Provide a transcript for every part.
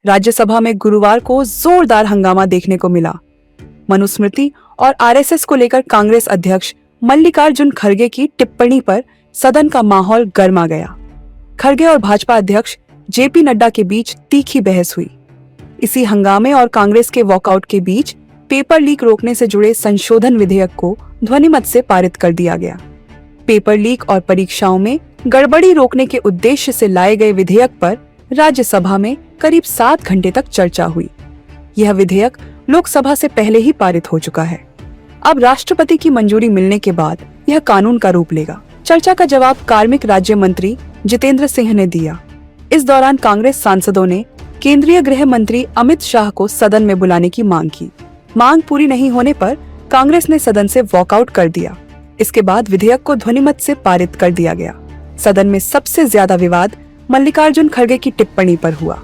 राज्यसभा में गुरुवार को जोरदार हंगामा देखने को मिला। मनुस्मृति और आरएसएस को लेकर कांग्रेस अध्यक्ष मल्लिकार्जुन खड़गे की टिप्पणी पर सदन का माहौल गर्मा गया। खड़गे और भाजपा अध्यक्ष जेपी नड्डा के बीच तीखी बहस हुई। इसी हंगामे और कांग्रेस के वॉकआउट के बीच पेपर लीक रोकने से जुड़े संशोधन विधेयक को ध्वनिमत से पारित कर दिया गया। पेपर लीक और परीक्षाओं में गड़बड़ी रोकने के उद्देश्य से लाए गए विधेयक पर राज्यसभा में करीब 7 घंटे तक चर्चा हुई। यह विधेयक लोकसभा से पहले ही पारित हो चुका है। अब राष्ट्रपति की मंजूरी मिलने के बाद यह कानून का रूप लेगा। चर्चा का जवाब कार्मिक राज्य मंत्री जितेंद्र सिंह ने दिया। इस दौरान कांग्रेस सांसदों ने केंद्रीय गृह मंत्री अमित शाह को सदन में बुलाने की मांग की। मांग पूरी नहीं होने पर कांग्रेस ने सदन से वॉकआउट कर दिया। इसके बाद विधेयक को ध्वनिमत से पारित कर दिया गया। सदन में सबसे ज्यादा विवाद मल्लिकार्जुन खड़गे की टिप्पणी पर हुआ।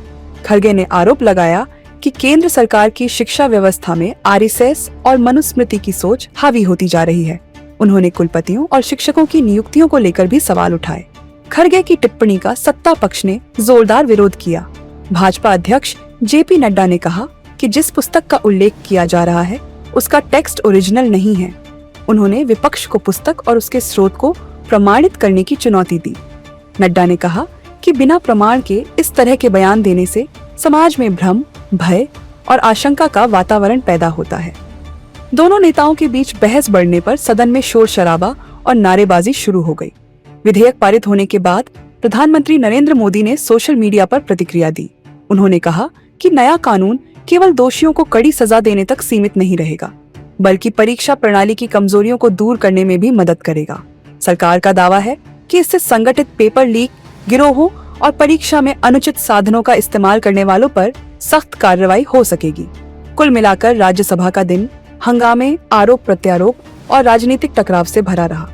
खड़गे ने आरोप लगाया कि केंद्र सरकार की शिक्षा व्यवस्था में आरएसएस और मनुस्मृति की सोच हावी होती जा रही है। उन्होंने कुलपतियों और शिक्षकों की नियुक्तियों को लेकर भी सवाल उठाए। खड़गे की टिप्पणी का सत्ता पक्ष ने जोरदार विरोध किया। भाजपा अध्यक्ष जेपी नड्डा ने कहा कि जिस पुस्तक का उल्लेख किया जा रहा है उसका टेक्स्ट ओरिजिनल नहीं है। उन्होंने विपक्ष को पुस्तक और उसके स्रोत को प्रमाणित करने की चुनौती दी। नड्डा ने कहा कि बिना प्रमाण के इस तरह के बयान देने से समाज में भ्रम, भय और आशंका का वातावरण पैदा होता है। दोनों नेताओं के बीच बहस बढ़ने पर सदन में शोर शराबा और नारेबाजी शुरू हो गई। विधेयक पारित होने के बाद प्रधानमंत्री नरेंद्र मोदी ने सोशल मीडिया पर प्रतिक्रिया दी। उन्होंने कहा कि नया कानून केवल दोषियों को कड़ी सजा देने तक सीमित नहीं रहेगा, बल्कि परीक्षा प्रणाली की कमजोरियों को दूर करने में भी मदद करेगा। सरकार का दावा है कि इससे संगठित पेपर लीक गिरोहों और परीक्षा में अनुचित साधनों का इस्तेमाल करने वालों पर सख्त कार्रवाई हो सकेगी। कुल मिलाकर राज्यसभा का दिन हंगामे, आरोप प्रत्यारोप और राजनीतिक टकराव से भरा रहा।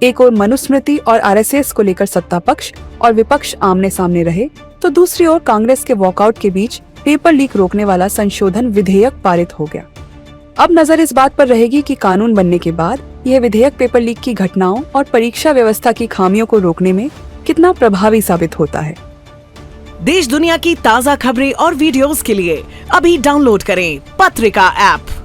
एक ओर मनुस्मृति और आरएसएस को लेकर सत्ता पक्ष और विपक्ष आमने सामने रहे, तो दूसरी ओर कांग्रेस के वॉकआउट के बीच पेपर लीक रोकने वाला संशोधन विधेयक पारित हो गया। अब नजर इस बात पर रहेगी कि कानून बनने के बाद यह विधेयक पेपर लीक की घटनाओं और परीक्षा व्यवस्था की खामियों को रोकने में कितना प्रभावी साबित होता है। देश दुनिया की ताज़ा खबरें और वीडियोस के लिए अभी डाउनलोड करें पत्रिका ऐप।